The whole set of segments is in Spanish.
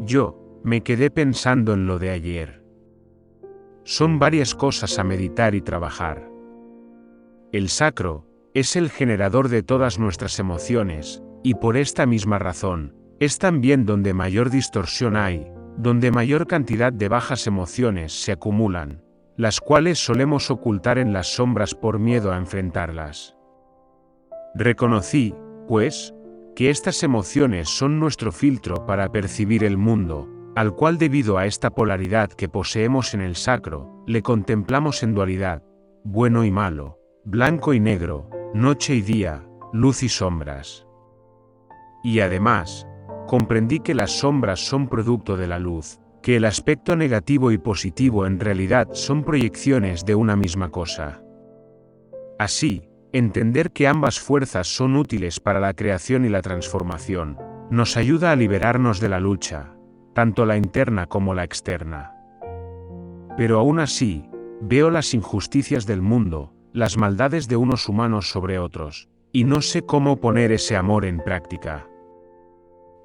Yo me quedé pensando en lo de ayer. Son varias cosas a meditar y trabajar. El sacro es el generador de todas nuestras emociones, y por esta misma razón, es también donde mayor distorsión hay, donde mayor cantidad de bajas emociones se acumulan, las cuales solemos ocultar en las sombras por miedo a enfrentarlas. Reconocí, pues, que estas emociones son nuestro filtro para percibir el mundo, al cual debido a esta polaridad que poseemos en el sacro, le contemplamos en dualidad, bueno y malo, blanco y negro, noche y día, luz y sombras. Y además, comprendí que las sombras son producto de la luz, que el aspecto negativo y positivo en realidad son proyecciones de una misma cosa. Así, entender que ambas fuerzas son útiles para la creación y la transformación, nos ayuda a liberarnos de la lucha, tanto la interna como la externa. Pero aún así, veo las injusticias del mundo, las maldades de unos humanos sobre otros, y no sé cómo poner ese amor en práctica.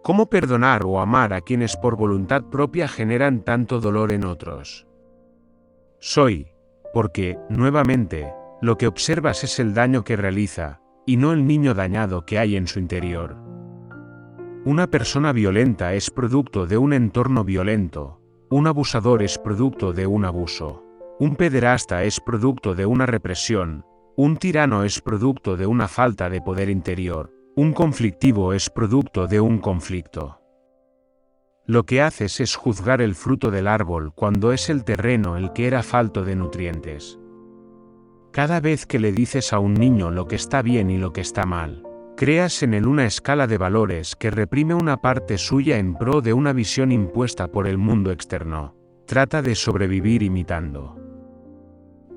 ¿Cómo perdonar o amar a quienes por voluntad propia generan tanto dolor en otros? Soy, porque, nuevamente, lo que observas es el daño que realiza, y no el niño dañado que hay en su interior. Una persona violenta es producto de un entorno violento, un abusador es producto de un abuso, un pederasta es producto de una represión, un tirano es producto de una falta de poder interior, un conflictivo es producto de un conflicto. Lo que haces es juzgar el fruto del árbol cuando es el terreno el que era falto de nutrientes. Cada vez que le dices a un niño lo que está bien y lo que está mal, creas en él una escala de valores que reprime una parte suya en pro de una visión impuesta por el mundo externo. Trata de sobrevivir imitando.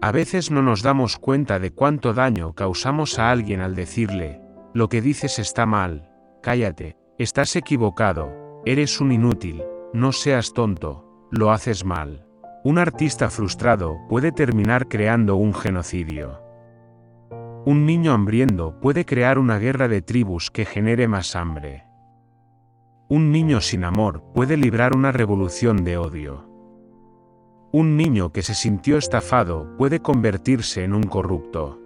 A veces no nos damos cuenta de cuánto daño causamos a alguien al decirle, lo que dices está mal, cállate, estás equivocado, eres un inútil, no seas tonto, lo haces mal. Un artista frustrado puede terminar creando un genocidio. Un niño hambriento puede crear una guerra de tribus que genere más hambre. Un niño sin amor puede librar una revolución de odio. Un niño que se sintió estafado puede convertirse en un corrupto.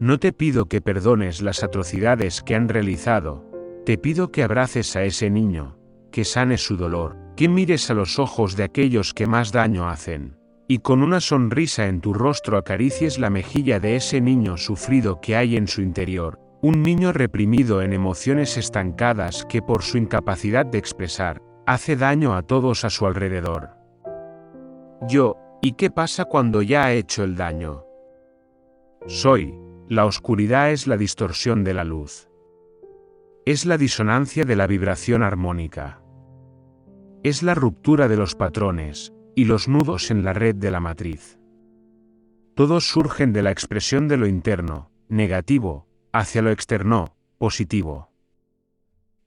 No te pido que perdones las atrocidades que han realizado, te pido que abraces a ese niño, que sanes su dolor, que mires a los ojos de aquellos que más daño hacen, y con una sonrisa en tu rostro acaricies la mejilla de ese niño sufrido que hay en su interior, un niño reprimido en emociones estancadas que por su incapacidad de expresar, hace daño a todos a su alrededor. ¿Y qué pasa cuando ya ha hecho el daño? La oscuridad es la distorsión de la luz. Es la disonancia de la vibración armónica. Es la ruptura de los patrones, y los nudos en la red de la matriz. Todos surgen de la expresión de lo interno, negativo, hacia lo externo, positivo.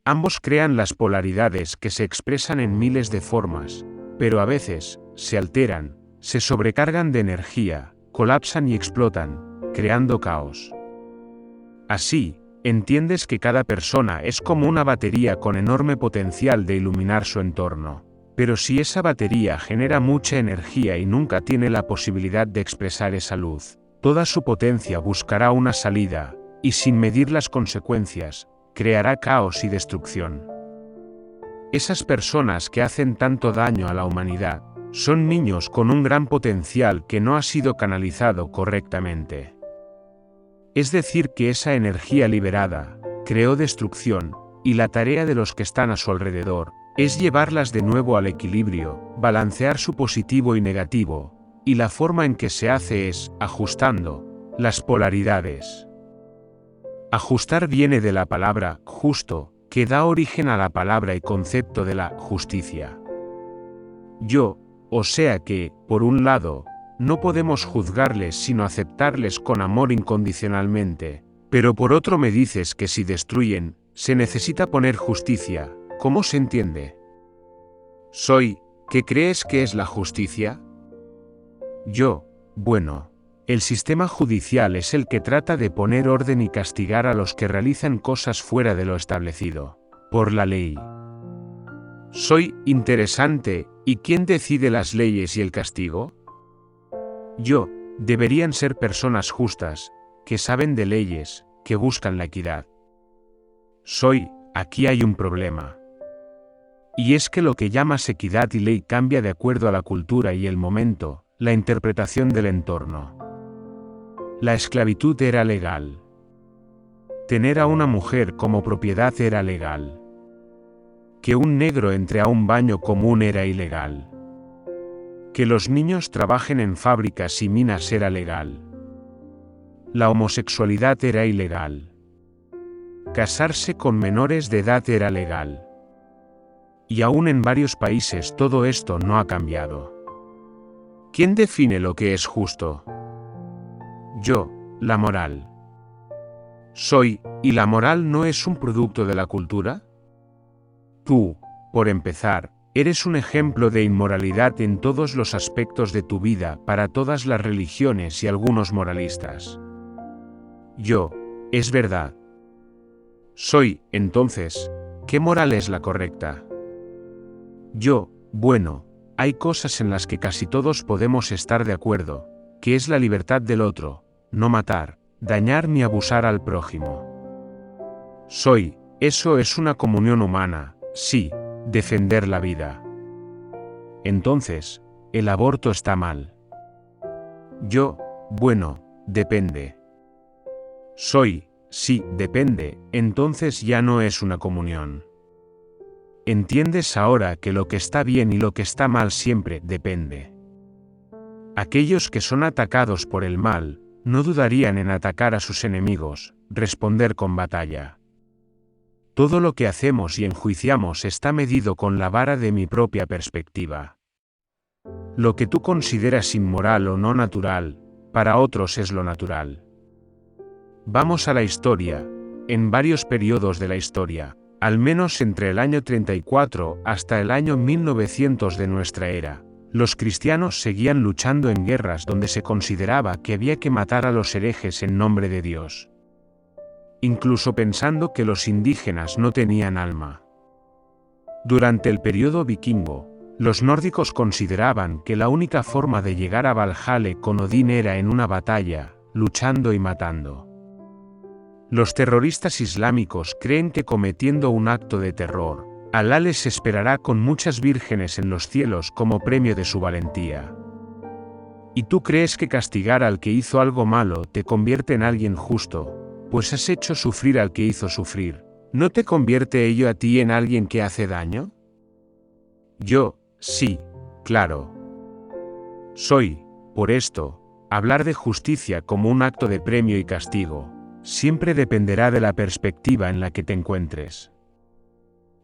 Ambos crean las polaridades que se expresan en miles de formas, pero a veces, se alteran, se sobrecargan de energía, colapsan y explotan, creando caos. Así, entiendes que cada persona es como una batería con enorme potencial de iluminar su entorno. Pero si esa batería genera mucha energía y nunca tiene la posibilidad de expresar esa luz, toda su potencia buscará una salida, y sin medir las consecuencias, creará caos y destrucción. Esas personas que hacen tanto daño a la humanidad, son niños con un gran potencial que no ha sido canalizado correctamente. Es decir, que esa energía liberada, creó destrucción, y la tarea de los que están a su alrededor, es llevarlas de nuevo al equilibrio, balancear su positivo y negativo, y la forma en que se hace es, ajustando, las polaridades. Ajustar viene de la palabra, justo, que da origen a la palabra y concepto de la justicia. O sea que, por un lado, no podemos juzgarles sino aceptarles con amor incondicionalmente, pero por otro me dices que si destruyen, se necesita poner justicia. ¿Cómo se entiende? ¿Qué crees que es la justicia? El sistema judicial es el que trata de poner orden y castigar a los que realizan cosas fuera de lo establecido por la ley. Soy interesante, ¿y quién decide las leyes y el castigo? Yo, deberían ser personas justas, que saben de leyes, que buscan la equidad. Soy, aquí hay un problema. Y es que lo que llamas equidad y ley cambia de acuerdo a la cultura y el momento, la interpretación del entorno. La esclavitud era legal. Tener a una mujer como propiedad era legal. Que un negro entre a un baño común era ilegal. Que los niños trabajen en fábricas y minas era legal. La homosexualidad era ilegal. Casarse con menores de edad era legal. Y aún en varios países todo esto no ha cambiado. ¿Quién define lo que es justo? Yo, la moral. Soy, ¿y la moral no es un producto de la cultura? Tú, por empezar, eres un ejemplo de inmoralidad en todos los aspectos de tu vida para todas las religiones y algunos moralistas. Yo, es verdad. Soy, entonces, ¿qué moral es la correcta? Yo, bueno, hay cosas en las que casi todos podemos estar de acuerdo, que es la libertad del otro, no matar, dañar ni abusar al prójimo. Soy, eso es una comunión humana, sí, defender la vida. Entonces, el aborto está mal. Yo, bueno, depende. Soy, sí, depende, entonces ya no es una comunión. ¿Entiendes ahora que lo que está bien y lo que está mal siempre depende? Aquellos que son atacados por el mal, no dudarían en atacar a sus enemigos, responder con batalla. Todo lo que hacemos y enjuiciamos está medido con la vara de mi propia perspectiva. Lo que tú consideras inmoral o no natural, para otros es lo natural. Vamos a la historia, en varios periodos de la historia, al menos entre el año 34 hasta el año 1900 de nuestra era, los cristianos seguían luchando en guerras donde se consideraba que había que matar a los herejes en nombre de Dios. Incluso pensando que los indígenas no tenían alma. Durante el periodo vikingo, los nórdicos consideraban que la única forma de llegar a Valhalla con Odín era en una batalla, luchando y matando. Los terroristas islámicos creen que cometiendo un acto de terror, Alá les esperará con muchas vírgenes en los cielos como premio de su valentía. ¿Y tú crees que castigar al que hizo algo malo te convierte en alguien justo? Pues has hecho sufrir al que hizo sufrir. ¿No te convierte ello a ti en alguien que hace daño? Yo, sí, claro. Soy, por esto, hablar de justicia como un acto de premio y castigo, siempre dependerá de la perspectiva en la que te encuentres.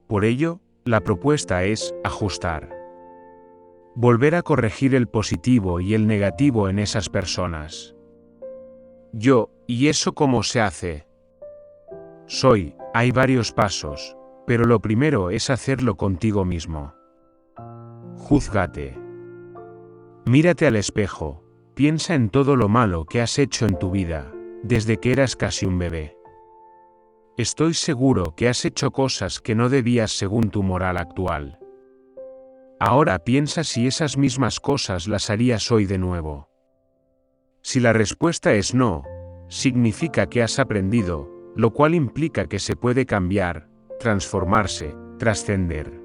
Por ello, la propuesta es ajustar. Volver a corregir el positivo y el negativo en esas personas. Yo, ¿y eso cómo se hace? Soy, hay varios pasos, pero lo primero es hacerlo contigo mismo. Júzgate. Mírate al espejo, piensa en todo lo malo que has hecho en tu vida, desde que eras casi un bebé. Estoy seguro que has hecho cosas que no debías según tu moral actual. Ahora piensa si esas mismas cosas las harías hoy de nuevo. Si la respuesta es no, significa que has aprendido, lo cual implica que se puede cambiar, transformarse, trascender.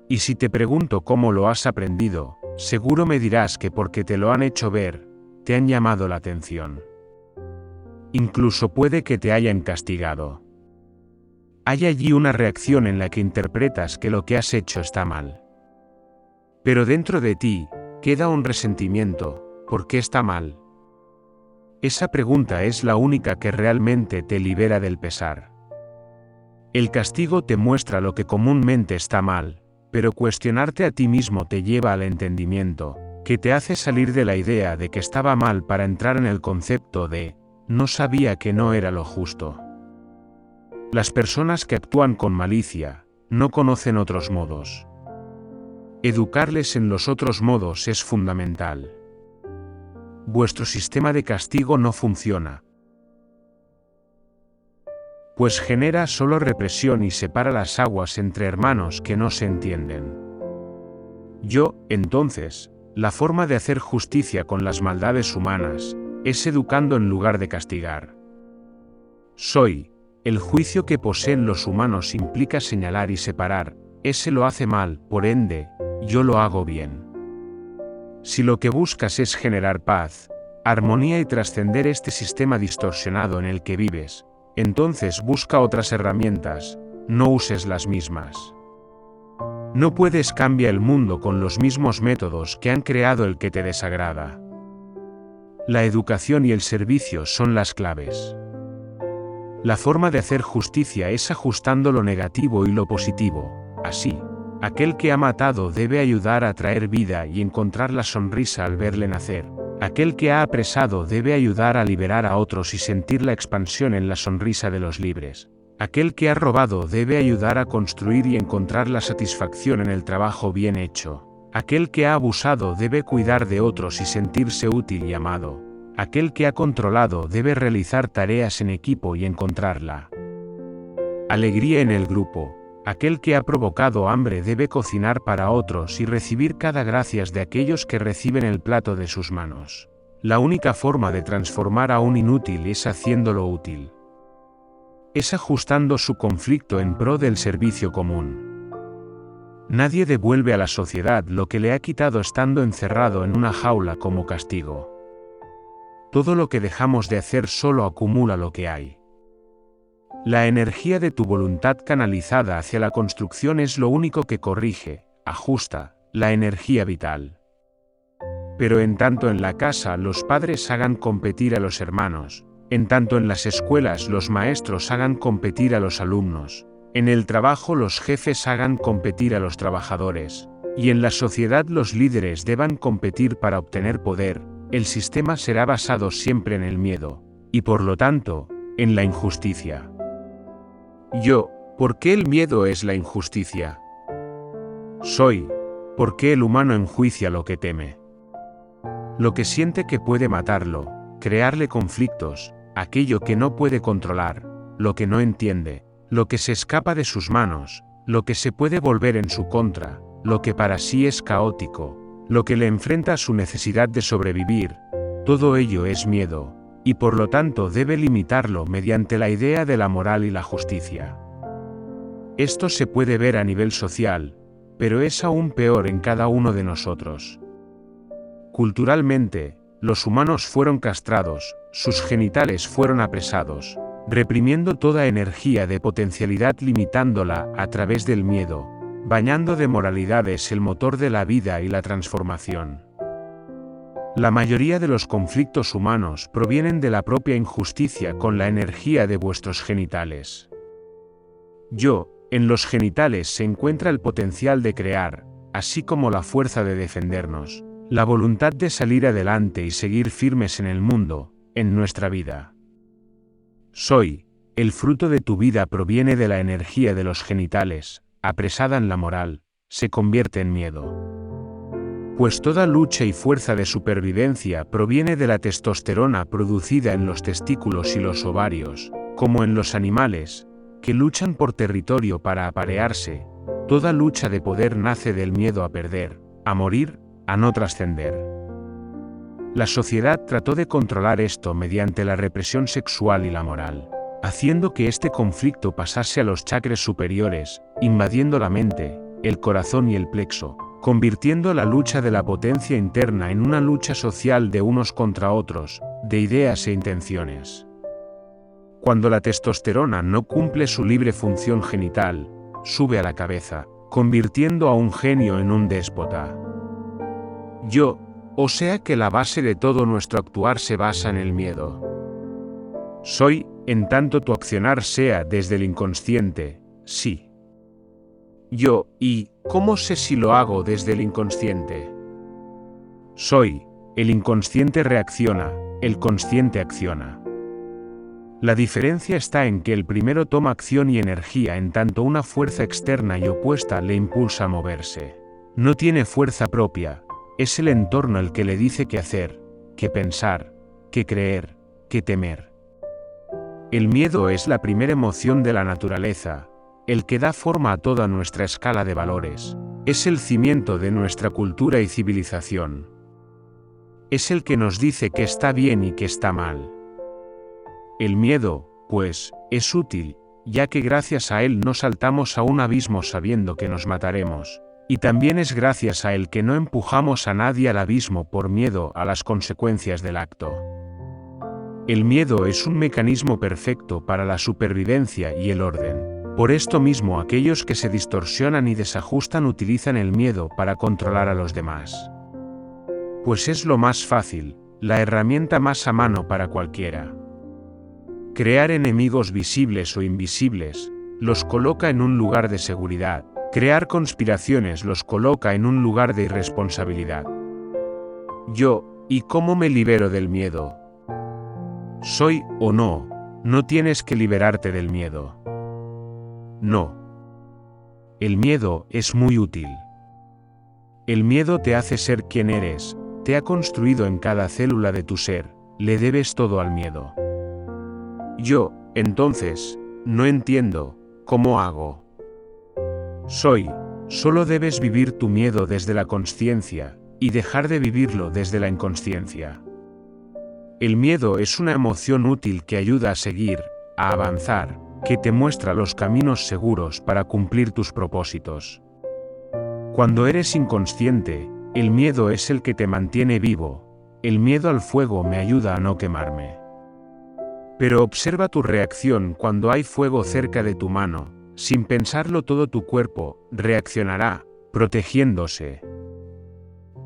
Y si te pregunto cómo lo has aprendido, seguro me dirás que porque te lo han hecho ver, te han llamado la atención. Incluso puede que te hayan castigado. Hay allí una reacción en la que interpretas que lo que has hecho está mal. Pero dentro de ti, queda un resentimiento. ¿Por qué está mal? Esa pregunta es la única que realmente te libera del pesar. El castigo te muestra lo que comúnmente está mal, pero cuestionarte a ti mismo te lleva al entendimiento, que te hace salir de la idea de que estaba mal para entrar en el concepto de no sabía que no era lo justo. Las personas que actúan con malicia, no conocen otros modos. Educarles en los otros modos es fundamental. Vuestro sistema de castigo no funciona. pues genera solo represión y separa las aguas entre hermanos que no se entienden. Yo, entonces, la forma de hacer justicia con las maldades humanas, es educando en lugar de castigar. Soy, el juicio que poseen los humanos implica señalar y separar, ese lo hace mal, por ende, yo lo hago bien. Si lo que buscas es generar paz, armonía y trascender este sistema distorsionado en el que vives, entonces busca otras herramientas, no uses las mismas. No puedes cambiar el mundo con los mismos métodos que han creado el que te desagrada. La educación y el servicio son las claves. La forma de hacer justicia es ajustando lo negativo y lo positivo. Así, aquel que ha matado debe ayudar a traer vida y encontrar la sonrisa al verle nacer. Aquel que ha apresado debe ayudar a liberar a otros y sentir la expansión en la sonrisa de los libres. Aquel que ha robado debe ayudar a construir y encontrar la satisfacción en el trabajo bien hecho. Aquel que ha abusado debe cuidar de otros y sentirse útil y amado. Aquel que ha controlado debe realizar tareas en equipo y encontrarla alegría en el grupo. Aquel que ha provocado hambre debe cocinar para otros y recibir cada gracias de aquellos que reciben el plato de sus manos. La única forma de transformar a un inútil es haciéndolo útil. Es ajustando su conflicto en pro del servicio común. Nadie devuelve a la sociedad lo que le ha quitado estando encerrado en una jaula como castigo. Todo lo que dejamos de hacer solo acumula lo que hay. La energía de tu voluntad canalizada hacia la construcción es lo único que corrige, ajusta, la energía vital. Pero en tanto en la casa los padres hagan competir a los hermanos, en tanto en las escuelas los maestros hagan competir a los alumnos, en el trabajo los jefes hagan competir a los trabajadores, y en la sociedad los líderes deban competir para obtener poder, el sistema será basado siempre en el miedo, y por lo tanto, en la injusticia. ¿Por qué el miedo es la injusticia? Soy, ¿por qué el humano enjuicia lo que teme? Lo que siente que puede matarlo, crearle conflictos, aquello que no puede controlar, lo que no entiende, lo que se escapa de sus manos, lo que se puede volver en su contra, lo que para sí es caótico, lo que le enfrenta a su necesidad de sobrevivir, todo ello es miedo, y por lo tanto debe limitarlo mediante la idea de la moral y la justicia. Esto se puede ver a nivel social, pero es aún peor en cada uno de nosotros. Culturalmente, los humanos fueron castrados, sus genitales fueron apresados, reprimiendo toda energía de potencialidad limitándola a través del miedo, bañando de moralidades el motor de la vida y la transformación. La mayoría de los conflictos humanos provienen de la propia injusticia con la energía de vuestros genitales. En los genitales se encuentra el potencial de crear, así como la fuerza de defendernos, la voluntad de salir adelante y seguir firmes en el mundo, en nuestra vida. El fruto de tu vida proviene de la energía de los genitales, apresada en la moral, se convierte en miedo. Pues toda lucha y fuerza de supervivencia proviene de la testosterona producida en los testículos y los ovarios, como en los animales, que luchan por territorio para aparearse. Toda lucha de poder nace del miedo a perder, a morir, a no trascender. La sociedad trató de controlar esto mediante la represión sexual y la moral, haciendo que este conflicto pasase a los chakras superiores, invadiendo la mente, el corazón y el plexo, convirtiendo la lucha de la potencia interna en una lucha social de unos contra otros, de ideas e intenciones. Cuando la testosterona no cumple su libre función genital, sube a la cabeza, convirtiendo a un genio en un déspota. O sea que la base de todo nuestro actuar se basa en el miedo. En tanto tu accionar sea desde el inconsciente, sí. ¿Y cómo sé si lo hago desde el inconsciente? El inconsciente reacciona, el consciente acciona. La diferencia está en que el primero toma acción y energía en tanto una fuerza externa y opuesta le impulsa a moverse. No tiene fuerza propia, es el entorno el que le dice qué hacer, qué pensar, qué creer, qué temer. El miedo es la primera emoción de la naturaleza, el que da forma a toda nuestra escala de valores. Es el cimiento de nuestra cultura y civilización. Es el que nos dice que está bien y que está mal. El miedo, pues, es útil, ya que gracias a él no saltamos a un abismo sabiendo que nos mataremos, y también es gracias a él que no empujamos a nadie al abismo por miedo a las consecuencias del acto. El miedo es un mecanismo perfecto para la supervivencia y el orden. Por esto mismo aquellos que se distorsionan y desajustan utilizan el miedo para controlar a los demás. Pues es lo más fácil, la herramienta más a mano para cualquiera. Crear enemigos visibles o invisibles, los coloca en un lugar de seguridad. Crear conspiraciones los coloca en un lugar de irresponsabilidad. ¿Y cómo me libero del miedo? Soy o no, no tienes que liberarte del miedo. No. El miedo es muy útil. El miedo te hace ser quien eres, te ha construido en cada célula de tu ser, le debes todo al miedo. Entonces, no entiendo, ¿cómo hago? Solo debes vivir tu miedo desde la consciencia, y dejar de vivirlo desde la inconsciencia. El miedo es una emoción útil que ayuda a seguir, a avanzar, que te muestra los caminos seguros para cumplir tus propósitos. Cuando eres inconsciente, el miedo es el que te mantiene vivo, el miedo al fuego me ayuda a no quemarme. Pero observa tu reacción cuando hay fuego cerca de tu mano, sin pensarlo todo tu cuerpo reaccionará, protegiéndose.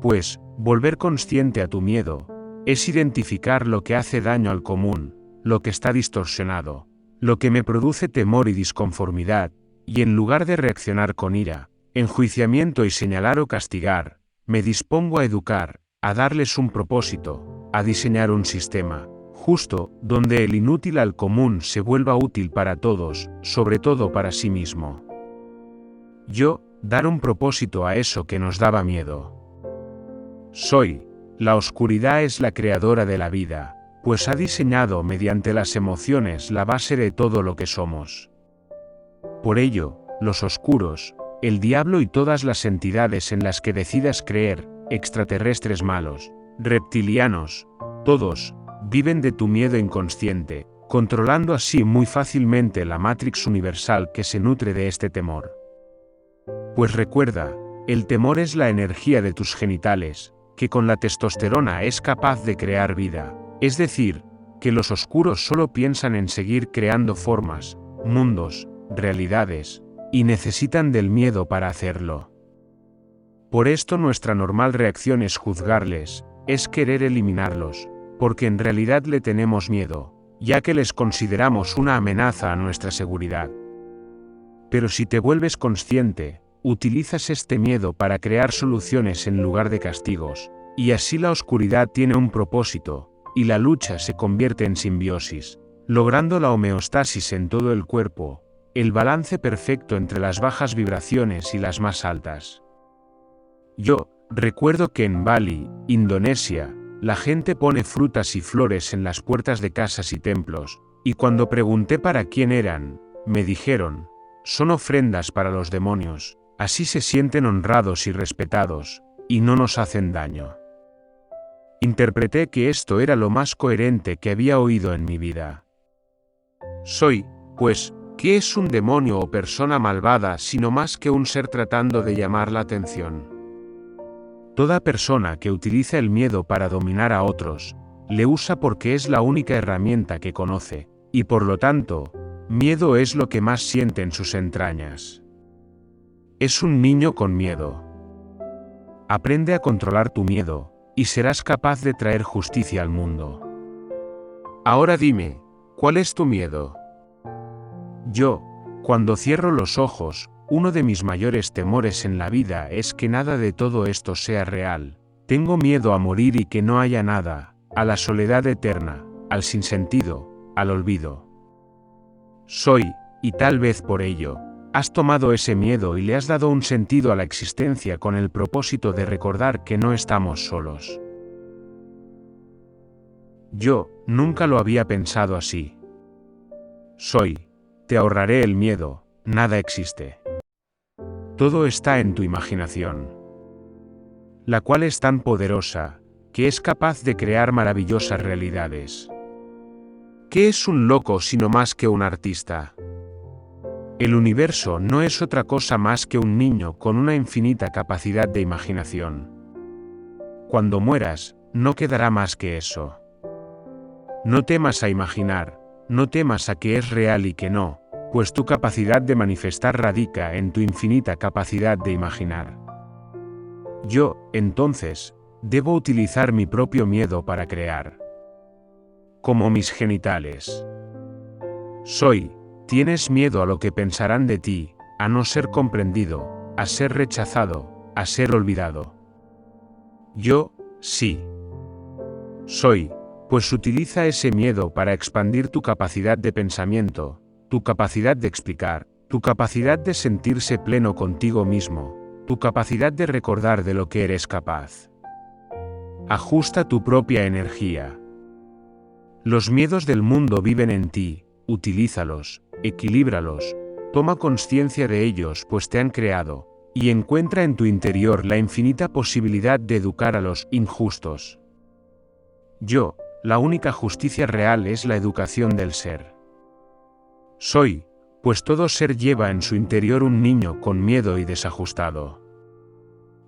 Pues, volver consciente a tu miedo, es identificar lo que hace daño al común, lo que está distorsionado, lo que me produce temor y disconformidad, y en lugar de reaccionar con ira, enjuiciamiento y señalar o castigar, me dispongo a educar, a darles un propósito, a diseñar un sistema, justo, donde el inútil al común se vuelva útil para todos, sobre todo para sí mismo. Dar un propósito a eso que nos daba miedo. La oscuridad es la creadora de la vida, pues ha diseñado mediante las emociones la base de todo lo que somos. Por ello, los oscuros, el diablo y todas las entidades en las que decidas creer, extraterrestres malos, reptilianos, todos, viven de tu miedo inconsciente, controlando así muy fácilmente la Matrix universal que se nutre de este temor. Pues recuerda, el temor es la energía de tus genitales, que con la testosterona es capaz de crear vida, es decir, que los oscuros solo piensan en seguir creando formas, mundos, realidades, y necesitan del miedo para hacerlo. Por esto nuestra normal reacción es juzgarles, es querer eliminarlos, porque en realidad le tenemos miedo, ya que les consideramos una amenaza a nuestra seguridad. Pero si te vuelves consciente, utilizas este miedo para crear soluciones en lugar de castigos, y así la oscuridad tiene un propósito, y la lucha se convierte en simbiosis, logrando la homeostasis en todo el cuerpo, el balance perfecto entre las bajas vibraciones y las más altas. Recuerdo que en Bali, Indonesia, la gente pone frutas y flores en las puertas de casas y templos, y cuando pregunté para quién eran, me dijeron, son ofrendas para los demonios, así se sienten honrados y respetados, y no nos hacen daño. Interpreté que esto era lo más coherente que había oído en mi vida. ¿Qué es un demonio o persona malvada sino más que un ser tratando de llamar la atención? Toda persona que utiliza el miedo para dominar a otros, le usa porque es la única herramienta que conoce, y por lo tanto, miedo es lo que más siente en sus entrañas. Es un niño con miedo. Aprende a controlar tu miedo, y serás capaz de traer justicia al mundo. Ahora dime, ¿cuál es tu miedo? Cuando cierro los ojos, uno de mis mayores temores en la vida es que nada de todo esto sea real. Tengo miedo a morir y que no haya nada, a la soledad eterna, al sinsentido, al olvido. Y tal vez por ello, has tomado ese miedo y le has dado un sentido a la existencia con el propósito de recordar que no estamos solos. Nunca lo había pensado así. Soy, te ahorraré el miedo, nada existe. Todo está en tu imaginación, la cual es tan poderosa, que es capaz de crear maravillosas realidades. ¿Qué es un loco sino más que un artista? El universo no es otra cosa más que un niño con una infinita capacidad de imaginación. Cuando mueras, no quedará más que eso. No temas a imaginar, no temas a que es real y que no, pues tu capacidad de manifestar radica en tu infinita capacidad de imaginar. Yo, entonces, debo utilizar mi propio miedo para crear. Como mis genitales. Soy, tienes miedo a lo que pensarán de ti, a no ser comprendido, a ser rechazado, a ser olvidado. Yo, sí. Soy, pues utiliza ese miedo para expandir tu capacidad de pensamiento, tu capacidad de explicar, tu capacidad de sentirse pleno contigo mismo, tu capacidad de recordar de lo que eres capaz. Ajusta tu propia energía. Los miedos del mundo viven en ti, utilízalos, equilíbralos, toma conciencia de ellos pues te han creado, y encuentra en tu interior la infinita posibilidad de educar a los injustos. Yo, la única justicia real es la educación del ser. Soy, pues todo ser lleva en su interior un niño con miedo y desajustado.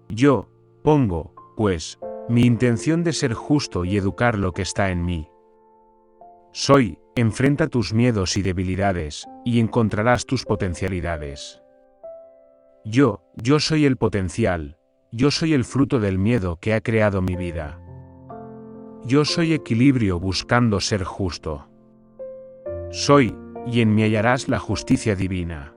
Yo, pongo, pues, mi intención de ser justo y educar lo que está en mí. Soy, enfrenta tus miedos y debilidades, y encontrarás tus potencialidades. Yo soy el potencial, yo soy el fruto del miedo que ha creado mi vida. Yo soy equilibrio buscando ser justo. Soy, y en mí hallarás la justicia divina.